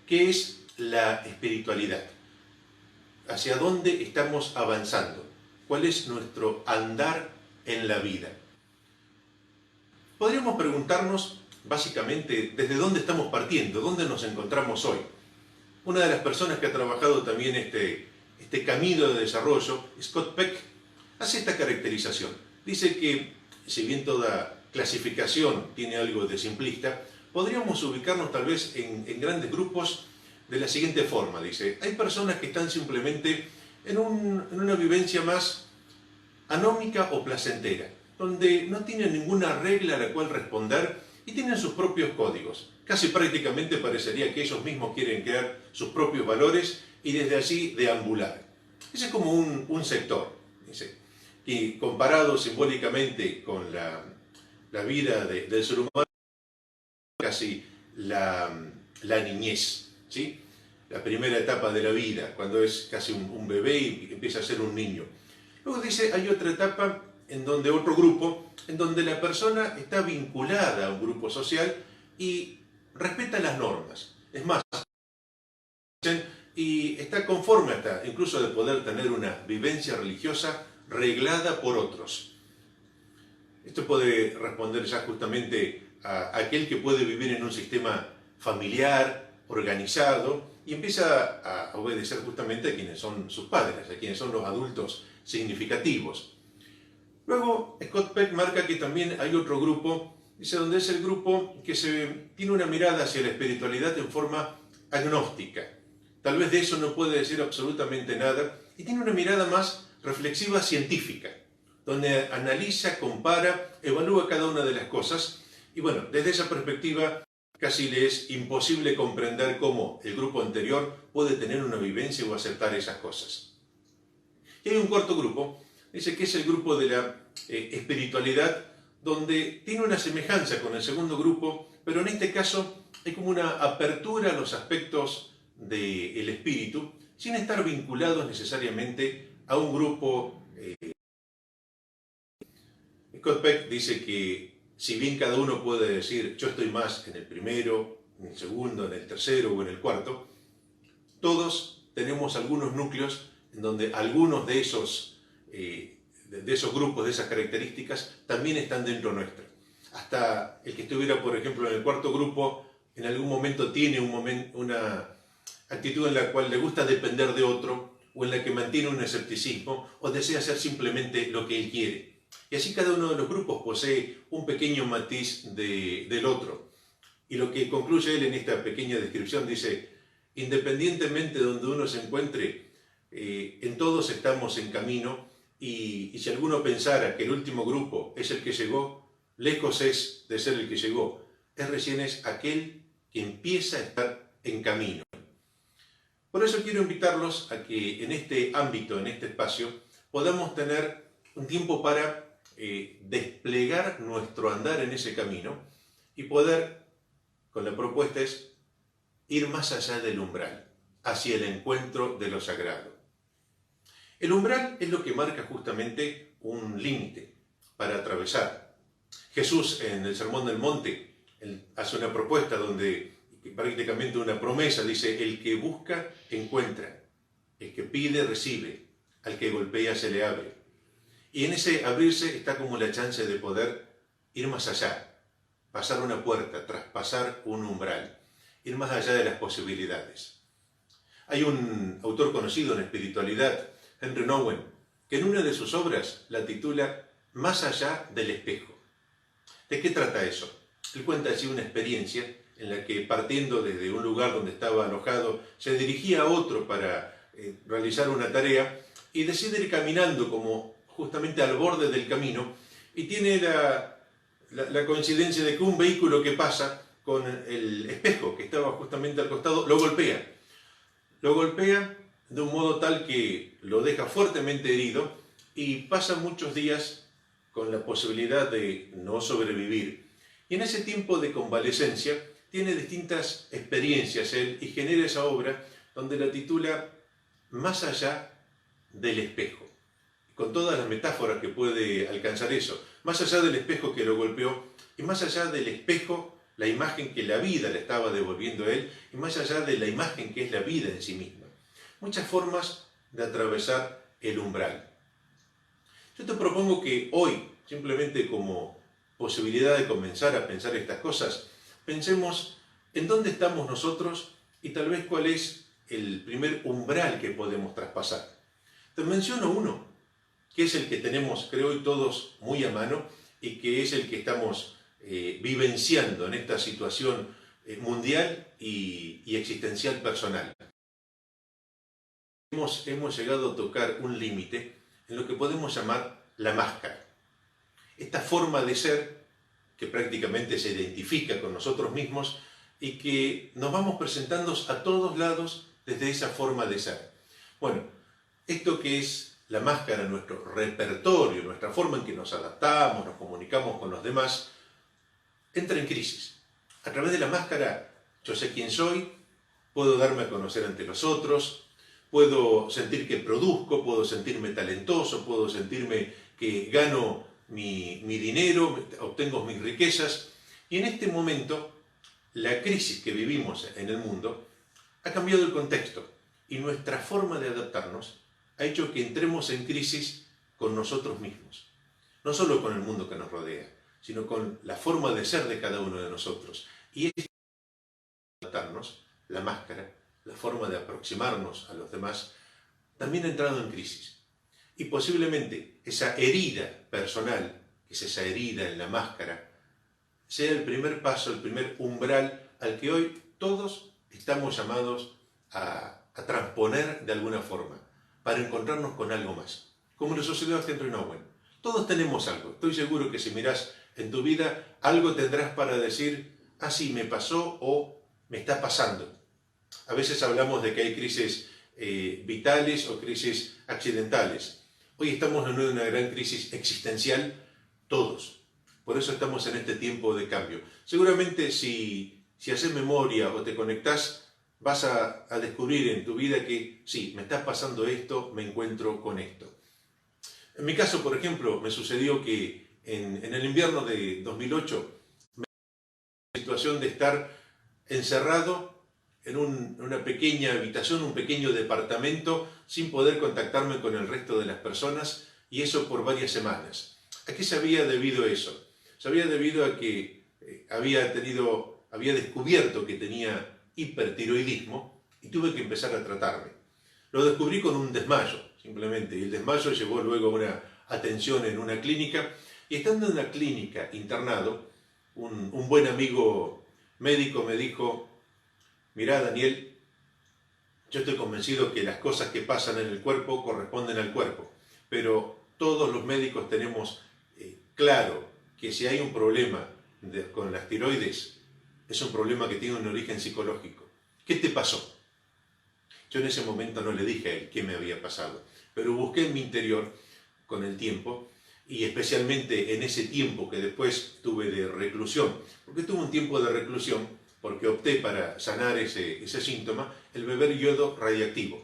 ¿Qué es la espiritualidad? ¿Hacia dónde estamos avanzando? ¿Cuál es nuestro andar en la vida? Podríamos preguntarnos, básicamente, ¿desde dónde estamos partiendo? ¿Dónde nos encontramos hoy? Una de las personas que ha trabajado también este camino de desarrollo, Scott Peck, hace esta caracterización. Dice que, si bien toda clasificación tiene algo de simplista, podríamos ubicarnos tal vez en grandes grupos de la siguiente forma. Dice, hay personas que están simplemente en una vivencia más anómica o placentera, donde no tienen ninguna regla a la cual responder y tienen sus propios códigos. Casi prácticamente parecería que ellos mismos quieren crear sus propios valores y desde allí deambular. Ese es como un sector, dice, y comparado simbólicamente con la vida del ser humano, casi la niñez, ¿sí? La primera etapa de la vida, cuando es casi un bebé y empieza a ser un niño. Luego dice, hay otra etapa otro grupo, en donde la persona está vinculada a un grupo social y respeta las normas. Es más, y está conforme hasta incluso de poder tener una vivencia religiosa reglada por otros. Esto puede responder ya justamente a aquel que puede vivir en un sistema familiar, organizado, y empieza a obedecer justamente a quienes son sus padres, a quienes son los adultos significativos. Luego, Scott Peck marca que también hay otro grupo, dice, donde es el grupo que tiene una mirada hacia la espiritualidad en forma agnóstica. Tal vez de eso no puede decir absolutamente nada, y tiene una mirada más reflexiva científica, donde analiza, compara, evalúa cada una de las cosas, y bueno, desde esa perspectiva casi le es imposible comprender cómo el grupo anterior puede tener una vivencia o aceptar esas cosas. Y hay un cuarto grupo, dice que es el grupo de la espiritualidad, donde tiene una semejanza con el segundo grupo, pero en este caso hay como una apertura a los aspectos del espíritu, sin estar vinculados necesariamente a un grupo. Scott Peck dice que si bien cada uno puede decir yo estoy más en el primero, en el segundo, en el tercero o en el cuarto, todos tenemos algunos núcleos en donde algunos de esos grupos, de esas características, también están dentro nuestro. Hasta el que estuviera, por ejemplo, en el cuarto grupo, en algún momento tiene una actitud en la cual le gusta depender de otro, o en la que mantiene un escepticismo, o desea hacer simplemente lo que él quiere. Y así cada uno de los grupos posee un pequeño matiz del otro. Y lo que concluye él en esta pequeña descripción dice, independientemente de donde uno se encuentre, en todos estamos en camino, y si alguno pensara que el último grupo es el que llegó, lejos es de ser el que llegó, recién es aquel que empieza a estar en camino. Por eso quiero invitarlos a que en este ámbito, en este espacio, podamos tener un tiempo para desplegar nuestro andar en ese camino y poder, con la propuesta es, ir más allá del umbral, hacia el encuentro de lo sagrado. El umbral es lo que marca justamente un límite para atravesar. Jesús en el Sermón del Monte hace una propuesta donde prácticamente una promesa, dice, el que busca, encuentra, el que pide, recibe, al que golpea, se le abre. Y en ese abrirse está como la chance de poder ir más allá, pasar una puerta, traspasar un umbral, ir más allá de las posibilidades. Hay un autor conocido en espiritualidad, Henry Nouwen, que en una de sus obras la titula Más allá del espejo. ¿De qué trata eso? Él cuenta así una experiencia en la que, partiendo desde un lugar donde estaba alojado, se dirigía a otro para realizar una tarea y decide ir caminando como justamente al borde del camino y tiene la coincidencia de que un vehículo que pasa con el espejo que estaba justamente al costado lo golpea. Lo golpea de un modo tal que lo deja fuertemente herido y pasa muchos días con la posibilidad de no sobrevivir. Y en ese tiempo de convalecencia tiene distintas experiencias él y genera esa obra donde la titula Más allá del espejo, con todas las metáforas que puede alcanzar eso, más allá del espejo que lo golpeó y más allá del espejo la imagen que la vida le estaba devolviendo a él y más allá de la imagen que es la vida en sí misma. Muchas formas de atravesar el umbral. Yo te propongo que hoy, simplemente como posibilidad de comenzar a pensar estas cosas, pensemos en dónde estamos nosotros y tal vez cuál es el primer umbral que podemos traspasar. Te menciono uno, que es el que tenemos, creo hoy todos muy a mano y que es el que estamos vivenciando en esta situación mundial y existencial personal. Hemos llegado a tocar un límite en lo que podemos llamar la máscara. Esta forma de ser que prácticamente se identifica con nosotros mismos y que nos vamos presentando a todos lados desde esa forma de ser. Bueno, esto que es la máscara, nuestro repertorio, nuestra forma en que nos adaptamos, nos comunicamos con los demás, entra en crisis. A través de la máscara yo sé quién soy, puedo darme a conocer ante los otros, puedo sentir que produzco, puedo sentirme talentoso, puedo sentirme que gano mi dinero, obtengo mis riquezas. Y en este momento, la crisis que vivimos en el mundo ha cambiado el contexto y nuestra forma de adaptarnos ha hecho que entremos en crisis con nosotros mismos. No solo con el mundo que nos rodea, sino con la forma de ser de cada uno de nosotros. Y es adaptarnos, la máscara, la forma de aproximarnos a los demás, también ha entrado en crisis. Y posiblemente esa herida personal, que es esa herida en la máscara, sea el primer paso, el primer umbral al que hoy todos estamos llamados a transponer de alguna forma, para encontrarnos con algo más. Como le sucedió a Henry Nouwen. Todos tenemos algo. Estoy seguro que si mirás en tu vida, algo tendrás para decir, ah, sí, me pasó o me está pasando. A veces hablamos de que hay crisis vitales o crisis accidentales. Hoy estamos en una gran crisis existencial, todos. Por eso estamos en este tiempo de cambio. Seguramente si haces memoria o te conectás, vas a descubrir en tu vida que sí, me está pasando esto, me encuentro con esto. En mi caso, por ejemplo, me sucedió que en el invierno de 2008, me la situación de estar encerrado en una pequeña habitación, un pequeño departamento, sin poder contactarme con el resto de las personas, y eso por varias semanas. ¿A qué se había debido eso? Se había debido a que había descubierto que tenía hipertiroidismo y tuve que empezar a tratarme. Lo descubrí con un desmayo, simplemente, y el desmayo llevó luego a una atención en una clínica, y estando en una clínica internado, un buen amigo médico me dijo, mirá Daniel, yo estoy convencido que las cosas que pasan en el cuerpo corresponden al cuerpo, pero todos los médicos tenemos claro que si hay un problema con las tiroides, es un problema que tiene un origen psicológico. ¿Qué te pasó? Yo en ese momento no le dije a él qué me había pasado, pero busqué en mi interior con el tiempo, y especialmente en ese tiempo que después tuve de reclusión, porque tuve un tiempo de reclusión porque opté para sanar ese síntoma, el beber yodo radiactivo.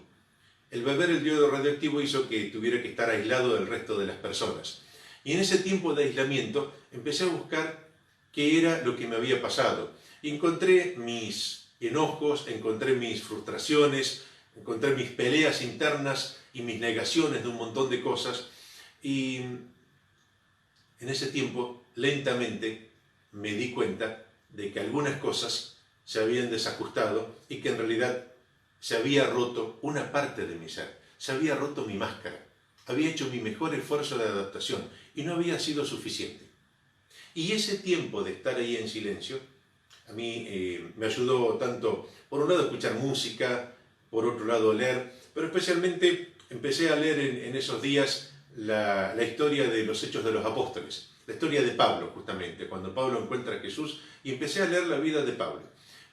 El beber el yodo radiactivo hizo que tuviera que estar aislado del resto de las personas. Y en ese tiempo de aislamiento empecé a buscar qué era lo que me había pasado. Y encontré mis enojos, encontré mis frustraciones, encontré mis peleas internas y mis negaciones de un montón de cosas. Y en ese tiempo, lentamente, me di cuenta de que algunas cosas se habían desajustado y que en realidad se había roto una parte de mi ser, se había roto mi máscara, había hecho mi mejor esfuerzo de adaptación y no había sido suficiente. Y ese tiempo de estar ahí en silencio, a mí me ayudó tanto, por un lado, a escuchar música, por otro lado, a leer, pero especialmente empecé a leer en esos días la historia de los Hechos de los Apóstoles, la historia de Pablo, justamente, cuando Pablo encuentra a Jesús, y empecé a leer la vida de Pablo.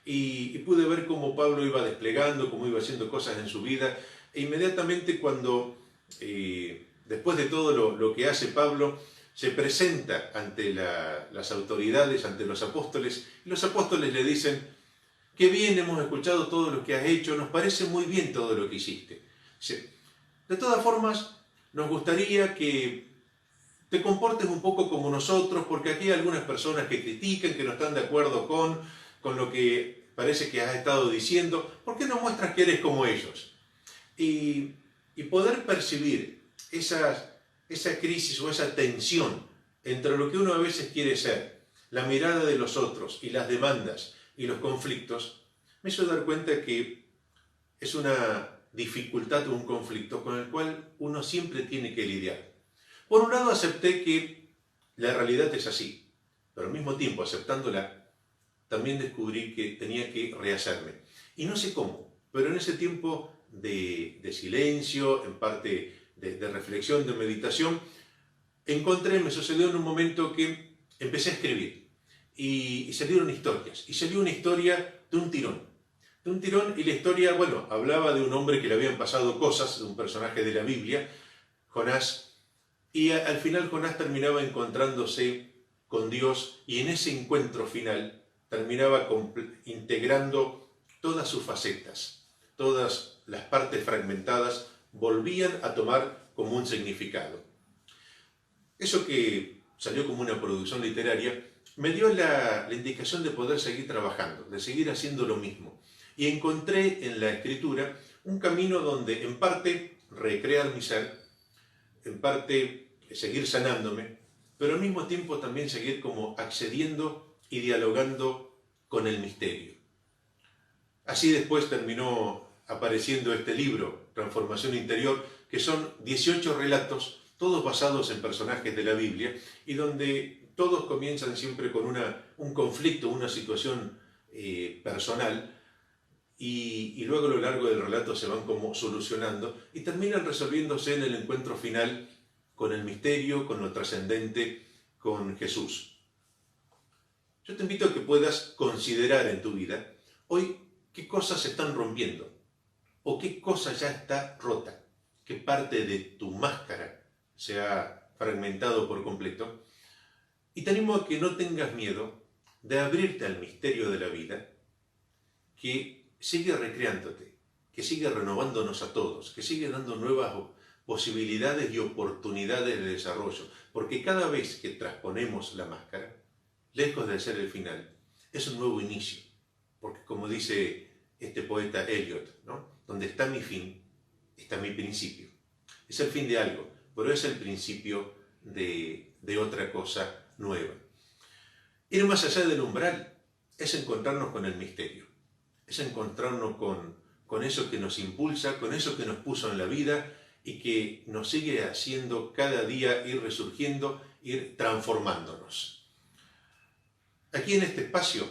Y pude ver cómo Pablo iba desplegando, cómo iba haciendo cosas en su vida, e inmediatamente cuando, después de todo lo que hace Pablo, se presenta ante las autoridades, ante los apóstoles, y los apóstoles le dicen, qué bien, hemos escuchado todo lo que has hecho, nos parece muy bien todo lo que hiciste. Dice, de todas formas, nos gustaría que te comportes un poco como nosotros, porque aquí hay algunas personas que critican, que no están de acuerdo con lo que parece que has estado diciendo. ¿Por qué no muestras que eres como ellos? Y poder percibir esa crisis o esa tensión entre lo que uno a veces quiere ser, la mirada de los otros y las demandas y los conflictos, me hizo dar cuenta que es una dificultad o un conflicto con el cual uno siempre tiene que lidiar. Por un lado acepté que la realidad es así, pero al mismo tiempo aceptándola, también descubrí que tenía que rehacerme. Y no sé cómo, pero en ese tiempo de silencio, en parte de reflexión, de meditación, me sucedió en un momento que empecé a escribir y salieron historias. Y salió una historia de un tirón. Y la historia, bueno, hablaba de un hombre que le habían pasado cosas, de un personaje de la Biblia, Jonás, y al final Jonás terminaba encontrándose con Dios y en ese encuentro final terminaba integrando todas sus facetas, todas las partes fragmentadas volvían a tomar como un significado. Eso que salió como una producción literaria me dio la indicación de poder seguir trabajando, de seguir haciendo lo mismo. Y encontré en la escritura un camino donde en parte recrear mi ser, en parte seguir sanándome, pero al mismo tiempo también seguir como accediendo y dialogando con el misterio. Así después terminó apareciendo este libro, Transformación Interior, que son 18 relatos, todos basados en personajes de la Biblia, y donde todos comienzan siempre con un conflicto, una situación personal, y luego a lo largo del relato se van como solucionando y terminan resolviéndose en el encuentro final con el misterio, con lo trascendente, con Jesús. Yo te invito a que puedas considerar en tu vida hoy qué cosas se están rompiendo o qué cosa ya está rota, qué parte de tu máscara se ha fragmentado por completo. Y te animo a que no tengas miedo de abrirte al misterio de la vida, que sigue recreándote, que sigue renovándonos a todos, que sigue dando nuevas posibilidades y oportunidades de desarrollo, porque cada vez que trasponemos la máscara, lejos de ser el final, es un nuevo inicio, porque como dice este poeta Eliot, ¿no? Donde está mi fin, está mi principio. Es el fin de algo, pero es el principio de otra cosa nueva. Ir más allá del umbral es encontrarnos con el misterio, es encontrarnos con eso que nos impulsa, con eso que nos puso en la vida y que nos sigue haciendo cada día ir resurgiendo, ir transformándonos. Aquí en este espacio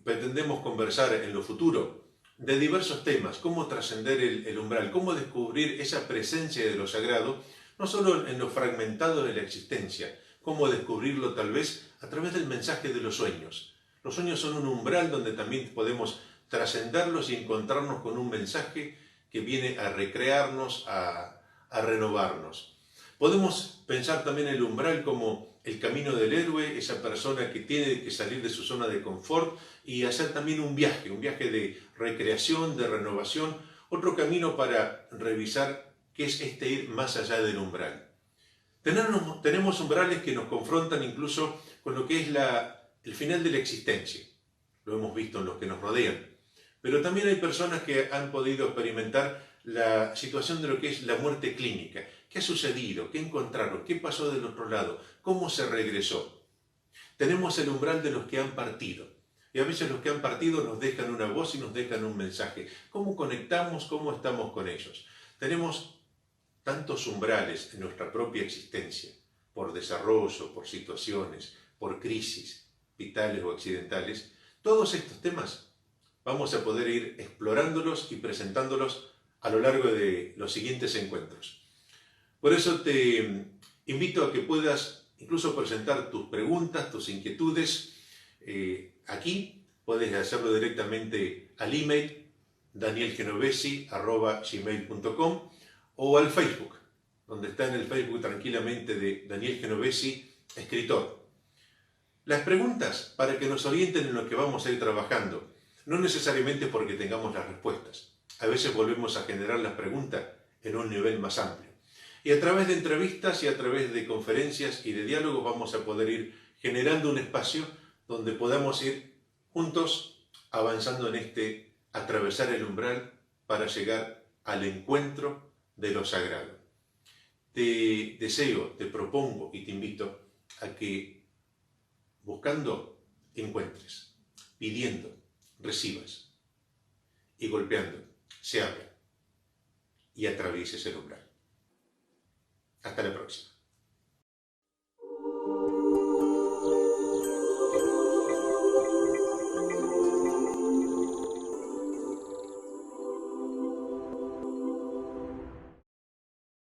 pretendemos conversar en lo futuro de diversos temas, cómo trascender el umbral, cómo descubrir esa presencia de lo sagrado, no solo en lo fragmentado de la existencia, cómo descubrirlo tal vez a través del mensaje de los sueños. Los sueños son un umbral donde también podemos trascenderlos y encontrarnos con un mensaje que viene a recrearnos, a renovarnos. Podemos pensar también el umbral como el camino del héroe, esa persona que tiene que salir de su zona de confort y hacer también un viaje de recreación, de renovación, otro camino para revisar qué es este ir más allá del umbral. Tenemos umbrales que nos confrontan incluso con lo que es el final de la existencia. Lo hemos visto en los que nos rodean. Pero también hay personas que han podido experimentar la situación de lo que es la muerte clínica. ¿Qué ha sucedido? ¿Qué encontraron? ¿Qué pasó del otro lado? ¿Cómo se regresó? Tenemos el umbral de los que han partido. Y a veces los que han partido nos dejan una voz y nos dejan un mensaje. ¿Cómo conectamos? ¿Cómo estamos con ellos? Tenemos tantos umbrales en nuestra propia existencia, por desarrollo, por situaciones, por crisis, vitales o accidentales. Todos estos temas vamos a poder ir explorándolos y presentándolos a lo largo de los siguientes encuentros. Por eso te invito a que puedas incluso presentar tus preguntas, tus inquietudes aquí. Puedes hacerlo directamente al email danielgenovesi@gmail.com o al Facebook, donde está en el Facebook tranquilamente de Daniel Genovesi, escritor. Las preguntas para que nos orienten en lo que vamos a ir trabajando, no necesariamente porque tengamos las respuestas. A veces volvemos a generar las preguntas en un nivel más amplio. Y a través de entrevistas y a través de conferencias y de diálogos vamos a poder ir generando un espacio donde podamos ir juntos avanzando en este atravesar el umbral para llegar al encuentro de lo sagrado. Te deseo, te propongo y te invito a que buscando encuentres, pidiendo, recibas y golpeando, se abra y atravieses el umbral. Hasta la próxima.